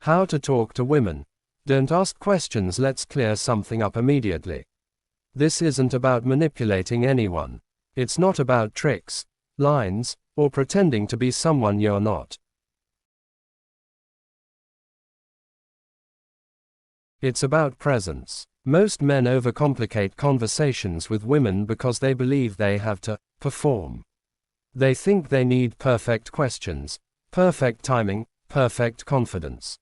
How to talk to women. Don't ask questions, let's clear something up immediately. This isn't about manipulating anyone. It's not about tricks, lines, or pretending to be someone you're not. It's about presence. Most men overcomplicate conversations with women because they believe they have to perform. They think they need perfect questions, perfect timing, perfect confidence.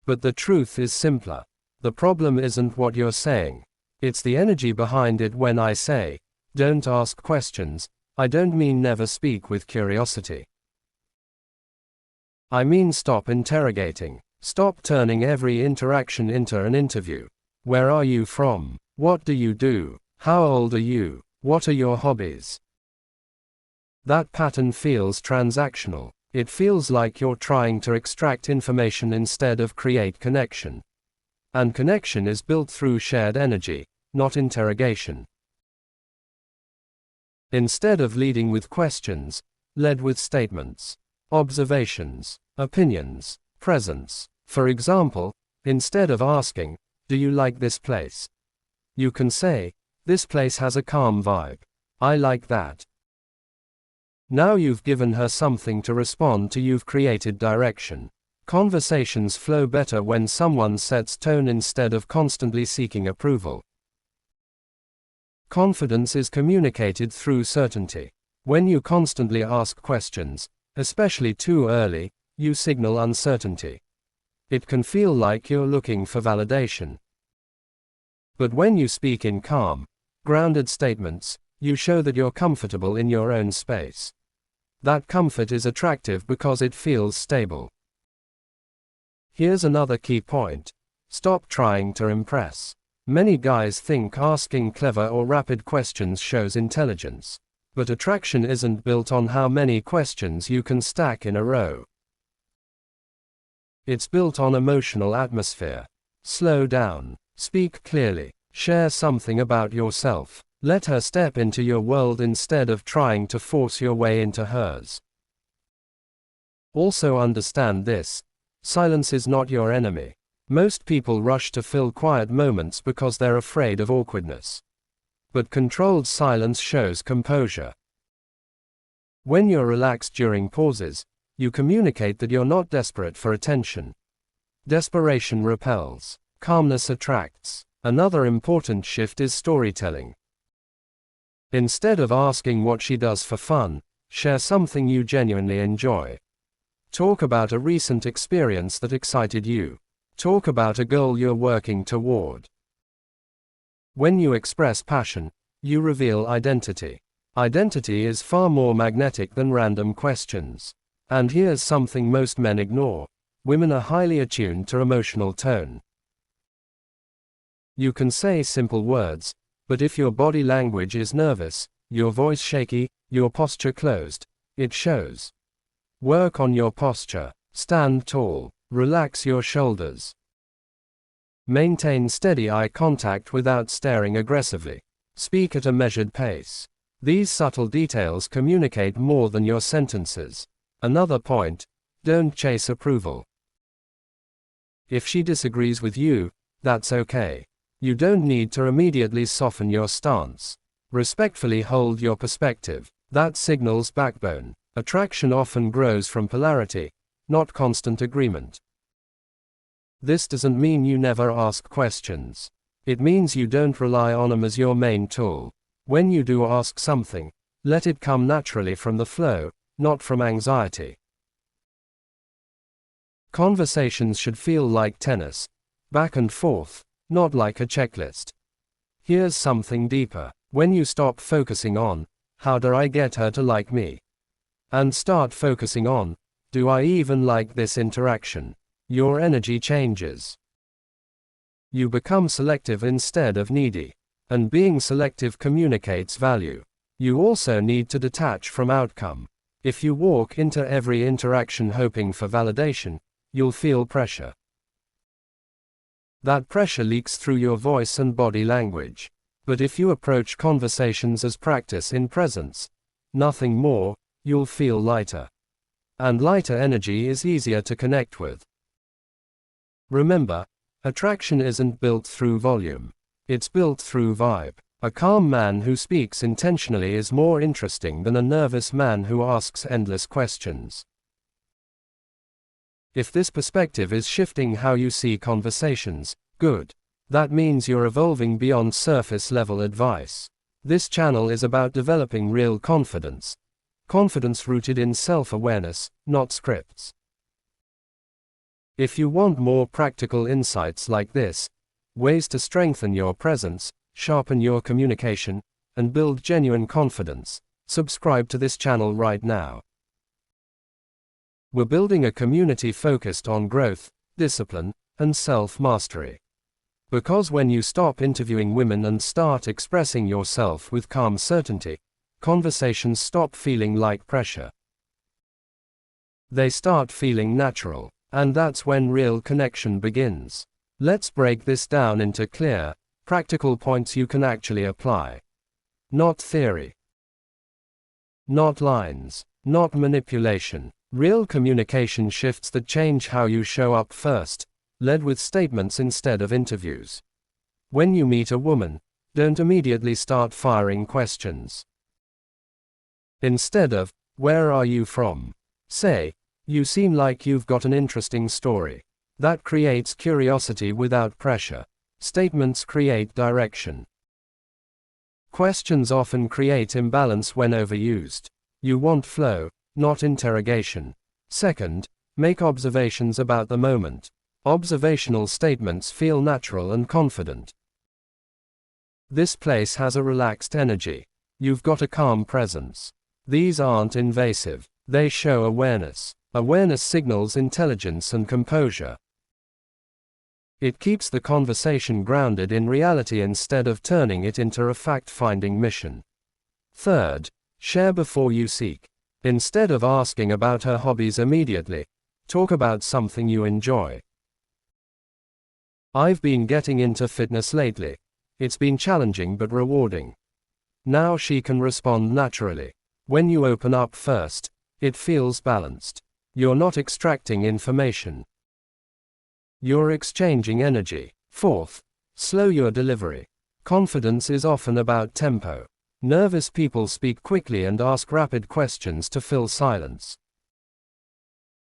But the truth is simpler. The problem isn't what you're saying. It's the energy behind it. When I say, don't ask questions, I don't mean never speak with curiosity. I mean stop interrogating. Stop turning every interaction into an interview. Where are you from? What do you do? How old are you? What are your hobbies? That pattern feels transactional. It feels like you're trying to extract information instead of create connection. And connection is built through shared energy, not interrogation. Instead of leading with questions, lead with statements, observations, opinions, presence. For example, instead of asking, do you like this place? You can say, this place has a calm vibe. I like that. Now you've given her something to respond to, you've created direction. Conversations flow better when someone sets tone instead of constantly seeking approval. Confidence is communicated through certainty. When you constantly ask questions, especially too early, you signal uncertainty. It can feel like you're looking for validation. But when you speak in calm, grounded statements, you show that you're comfortable in your own space. That comfort is attractive because it feels stable. Here's another key point. Stop trying to impress. Many guys think asking clever or rapid questions shows intelligence. But attraction isn't built on how many questions you can stack in a row. It's built on emotional atmosphere. Slow down. Speak clearly. Share something about yourself. Let her step into your world instead of trying to force your way into hers. Also understand this. Silence is not your enemy. Most people rush to fill quiet moments because they're afraid of awkwardness. But controlled silence shows composure. When you're relaxed during pauses, you communicate that you're not desperate for attention. Desperation repels. Calmness attracts. Another important shift is storytelling. Instead of asking what she does for fun, share something you genuinely enjoy. Talk about a recent experience that excited you. Talk about a goal you're working toward. When you express passion, you reveal identity. Identity is far more magnetic than random questions. And here's something most men ignore. Women are highly attuned to emotional tone. You can say simple words, but if your body language is nervous, your voice shaky, your posture closed, it shows. Work on your posture. Stand tall. Relax your shoulders. Maintain steady eye contact without staring aggressively. Speak at a measured pace. These subtle details communicate more than your sentences. Another point, don't chase approval. If she disagrees with you, that's okay. You don't need to immediately soften your stance. Respectfully hold your perspective. That signals backbone. Attraction often grows from polarity, not constant agreement. This doesn't mean you never ask questions. It means you don't rely on them as your main tool. When you do ask something, let it come naturally from the flow, not from anxiety. Conversations should feel like tennis, back and forth, not like a checklist. Here's something deeper. When you stop focusing on, how do I get her to like me? And start focusing on, do I even like this interaction? Your energy changes. You become selective instead of needy. And being selective communicates value. You also need to detach from outcome. If you walk into every interaction hoping for validation, you'll feel pressure. That pressure leaks through your voice and body language. But if you approach conversations as practice in presence, nothing more, you'll feel lighter. and lighter energy is easier to connect with. Remember, attraction isn't built through volume. It's built through vibe. A calm man who speaks intentionally is more interesting than a nervous man who asks endless questions. If this perspective is shifting how you see conversations, good. That means you're evolving beyond surface level advice. This channel is about developing real confidence. Confidence rooted in self-awareness, not scripts. If you want more practical insights like this, ways to strengthen your presence, sharpen your communication, and build genuine confidence, subscribe to this channel right now. We're building a community focused on growth, discipline, and self-mastery. Because when you stop interviewing women and start expressing yourself with calm certainty, conversations stop feeling like pressure. They start feeling natural, and that's when real connection begins. Let's break this down into clear, practical points you can actually apply. Not theory. Not lines. Not manipulation. Real communication shifts that change how you show up first, led with statements instead of interviews. When you meet a woman, don't immediately start firing questions. Instead of, "Where are you from?" say, "You seem like you've got an interesting story." That creates curiosity without pressure. Statements create direction. Questions often create imbalance when overused. You want flow, not interrogation. Second, make observations about the moment. Observational statements feel natural and confident. This place has a relaxed energy. You've got a calm presence. These aren't invasive. They show awareness. Awareness signals intelligence and composure. It keeps the conversation grounded in reality instead of turning it into a fact-finding mission. Third, share before you seek. Instead of asking about her hobbies immediately, talk about something you enjoy. "I've been getting into fitness lately. It's been challenging but rewarding." Now she can respond naturally. When you open up first, it feels balanced. You're not extracting information. You're exchanging energy. Fourth, slow your delivery. Confidence is often about tempo. Nervous people speak quickly and ask rapid questions to fill silence.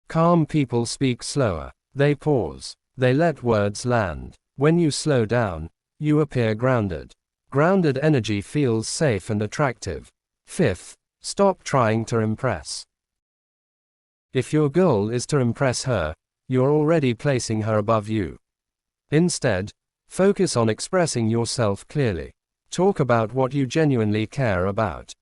Calm people speak slower. They pause. They let words land. When you slow down, you appear grounded. Grounded energy feels safe and attractive. Fifth, stop trying to impress. If your goal is to impress her, you're already placing her above you. Instead, focus on expressing yourself clearly. Talk about what you genuinely care about.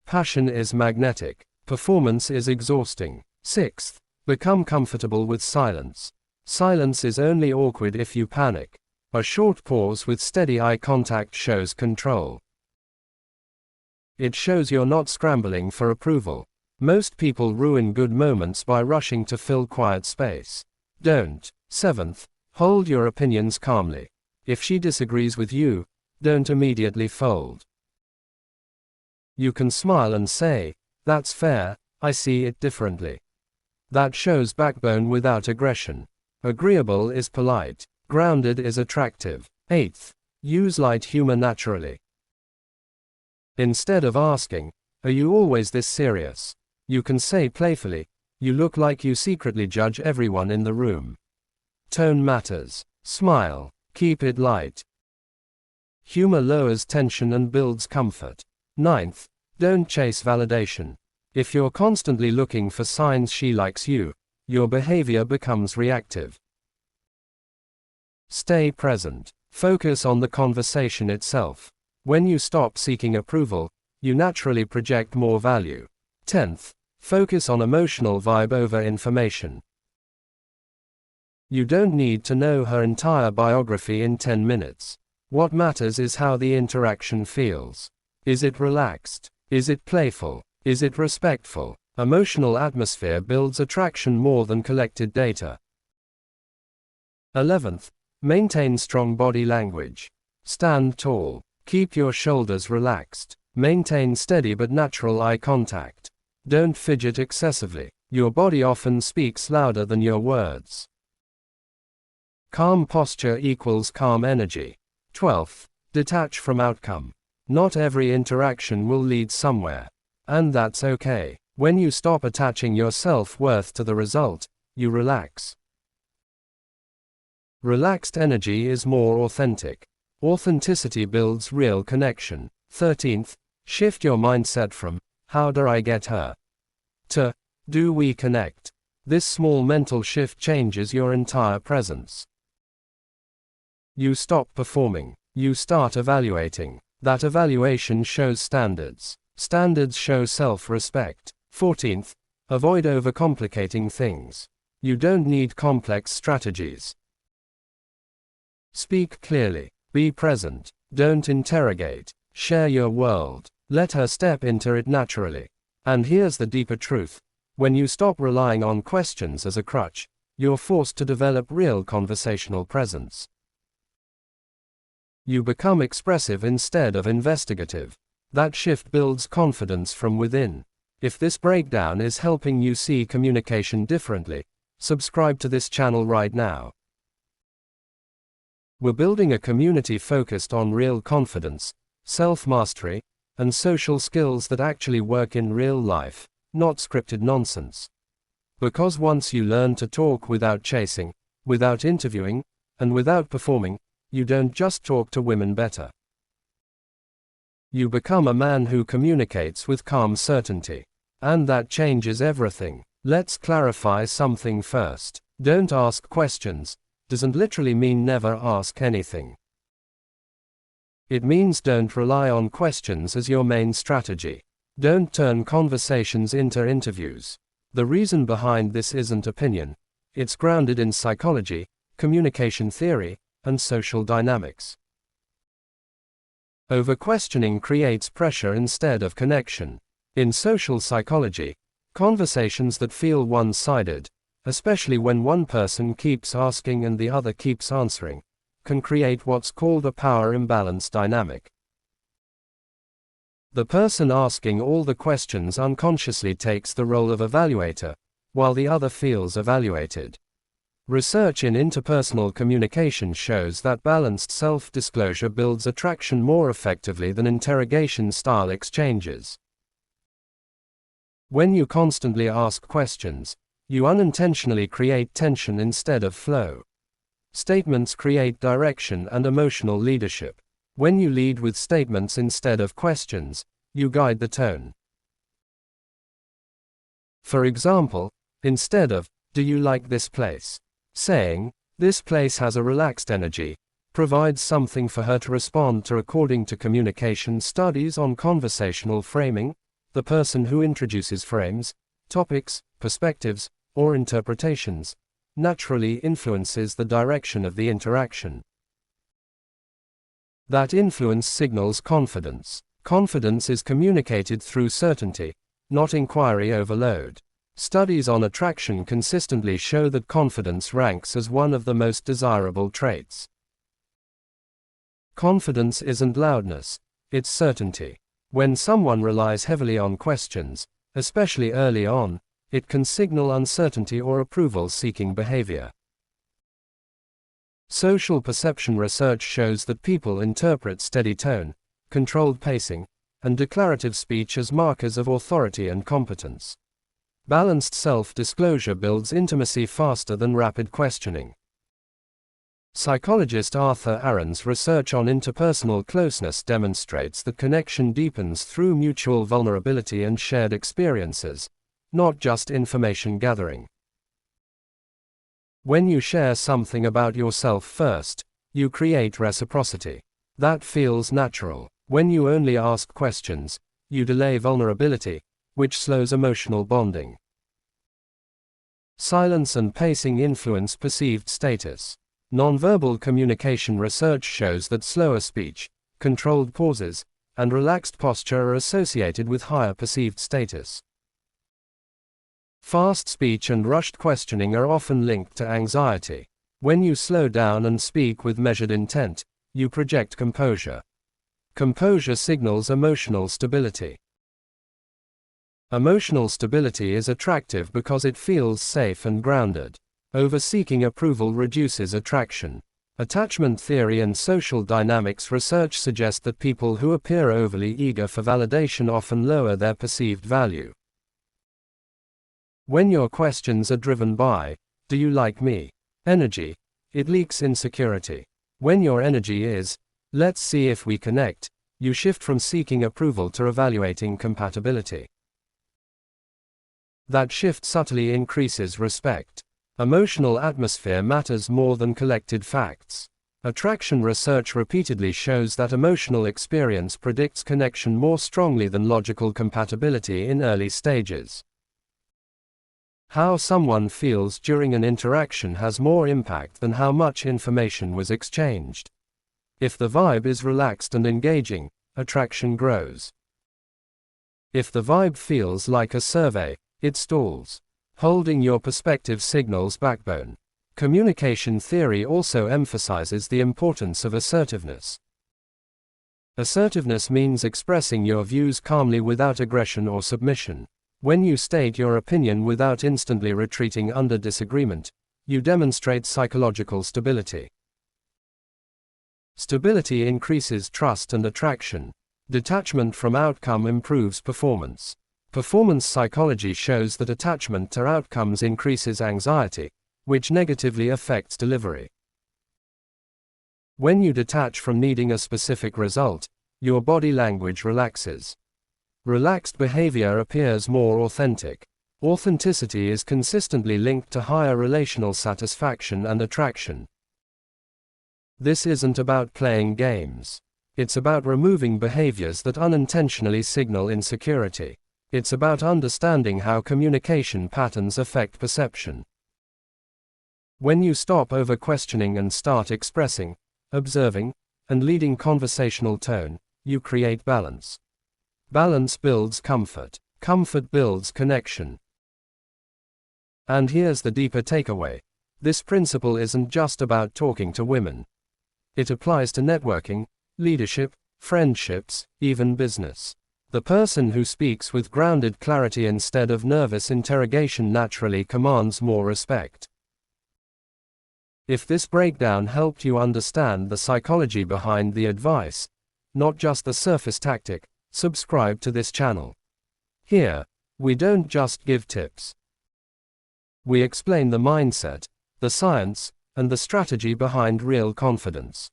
Passion is magnetic. Performance is exhausting. Sixth, become comfortable with silence. Silence is only awkward if you panic. A short pause with steady eye contact shows control. It shows you're not scrambling for approval. Most people ruin good moments by rushing to fill quiet space. Don't. Seventh, hold your opinions calmly. If she disagrees with you, don't immediately fold. You can smile and say, "That's fair, I see it differently." That shows backbone without aggression. Agreeable is polite. Grounded is attractive. Eighth, use light humor naturally. Instead of asking, "Are you always this serious?" you can say playfully, "You look like you secretly judge everyone in the room." Tone matters. Smile. Keep it light. Humor lowers tension and builds comfort. Ninth, don't chase validation. If you're constantly looking for signs she likes you, your behavior becomes reactive. Stay present. Focus on the conversation itself. When you stop seeking approval, you naturally project more value. 10th, focus on emotional vibe over information. You don't need to know her entire biography in 10 minutes. What matters is how the interaction feels. Is it relaxed? Is it playful? Is it respectful? Emotional atmosphere builds attraction more than collected data. 11th, maintain strong body language. Stand tall. Keep your shoulders relaxed. Maintain steady but natural eye contact. Don't fidget excessively. Your body often speaks louder than your words. Calm posture equals calm energy. 12th, detach from outcome. Not every interaction will lead somewhere. And that's okay. When you stop attaching your self-worth to the result, you relax. Relaxed energy is more authentic. Authenticity builds real connection. 13th, shift your mindset from, how do I get her? To, do we connect? This small mental shift changes your entire presence. You stop performing. You start evaluating. That evaluation shows standards. Standards show self-respect. 14th, avoid overcomplicating things. You don't need complex strategies. Speak clearly. Be present. Don't interrogate. Share your world. Let her step into it naturally. And here's the deeper truth. When you stop relying on questions as a crutch, you're forced to develop real conversational presence. You become expressive instead of investigative. That shift builds confidence from within. If this breakdown is helping you see communication differently, subscribe to this channel right now. We're building a community focused on real confidence, self-mastery, and social skills that actually work in real life, not scripted nonsense. Because once you learn to talk without chasing, without interviewing, and without performing, you don't just talk to women better. You become a man who communicates with calm certainty. And that changes everything. Let's clarify something first. Don't ask questions doesn't literally mean never ask anything. It means don't rely on questions as your main strategy. Don't turn conversations into interviews. The reason behind this isn't opinion. It's grounded in psychology, communication theory, and social dynamics. Over-questioning creates pressure instead of connection. In social psychology, conversations that feel one-sided, especially when one person keeps asking and the other keeps answering, can create what's called a power imbalance dynamic. The person asking all the questions unconsciously takes the role of evaluator, while the other feels evaluated. Research in interpersonal communication shows that balanced self-disclosure builds attraction more effectively than interrogation-style exchanges. When you constantly ask questions, you unintentionally create tension instead of flow. Statements create direction and emotional leadership. When you lead with statements instead of questions, you guide the tone. For example, instead of, "Do you like this place?" saying, "This place has a relaxed energy," provides something for her to respond to. According to communication studies on conversational framing, the person who introduces frames, topics, perspectives, or interpretations, naturally influences the direction of the interaction. That influence signals confidence. Confidence is communicated through certainty, not inquiry overload. Studies on attraction consistently show that confidence ranks as one of the most desirable traits. Confidence isn't loudness, it's certainty. When someone relies heavily on questions, especially early on, it can signal uncertainty or approval-seeking behavior. Social perception research shows that people interpret steady tone, controlled pacing, and declarative speech as markers of authority and competence. Balanced self-disclosure builds intimacy faster than rapid questioning. Psychologist Arthur Aron's research on interpersonal closeness demonstrates that connection deepens through mutual vulnerability and shared experiences, not just information gathering. When you share something about yourself first, you create reciprocity. That feels natural. When you only ask questions, you delay vulnerability, which slows emotional bonding. Silence and pacing influence perceived status. Nonverbal communication research shows that slower speech, controlled pauses, and relaxed posture are associated with higher perceived status. Fast speech and rushed questioning are often linked to anxiety. When you slow down and speak with measured intent, you project composure. Composure signals emotional stability. Emotional stability is attractive because it feels safe and grounded. Over-seeking approval reduces attraction. Attachment theory and social dynamics research suggest that people who appear overly eager for validation often lower their perceived value. When your questions are driven by, "Do you like me?" energy, it leaks insecurity. When your energy is, "Let's see if we connect," you shift from seeking approval to evaluating compatibility. That shift subtly increases respect. Emotional atmosphere matters more than collected facts. Attraction research repeatedly shows that emotional experience predicts connection more strongly than logical compatibility in early stages. How someone feels during an interaction has more impact than how much information was exchanged. If the vibe is relaxed and engaging, attraction grows. If the vibe feels like a survey, it stalls. Holding your perspective signals backbone. Communication theory also emphasizes the importance of assertiveness. Assertiveness means expressing your views calmly without aggression or submission. When you state your opinion without instantly retreating under disagreement, you demonstrate psychological stability. Stability increases trust and attraction. Detachment from outcome improves performance. Performance psychology shows that attachment to outcomes increases anxiety, which negatively affects delivery. When you detach from needing a specific result, your body language relaxes. Relaxed behavior appears more authentic. Authenticity is consistently linked to higher relational satisfaction and attraction. This isn't about playing games. It's about removing behaviors that unintentionally signal insecurity. It's about understanding how communication patterns affect perception. When you stop over-questioning and start expressing, observing, and leading conversational tone, you create balance. Balance builds comfort. Comfort builds connection. And here's the deeper takeaway. This principle isn't just about talking to women. It applies to networking, leadership, friendships, even business. The person who speaks with grounded clarity instead of nervous interrogation naturally commands more respect. If this breakdown helped you understand the psychology behind the advice, not just the surface tactic, subscribe to this channel. Here, we don't just give tips. We explain the mindset, the science, and the strategy behind real confidence.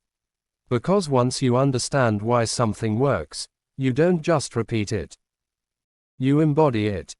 Because once you understand why something works, you don't just repeat it. You embody it.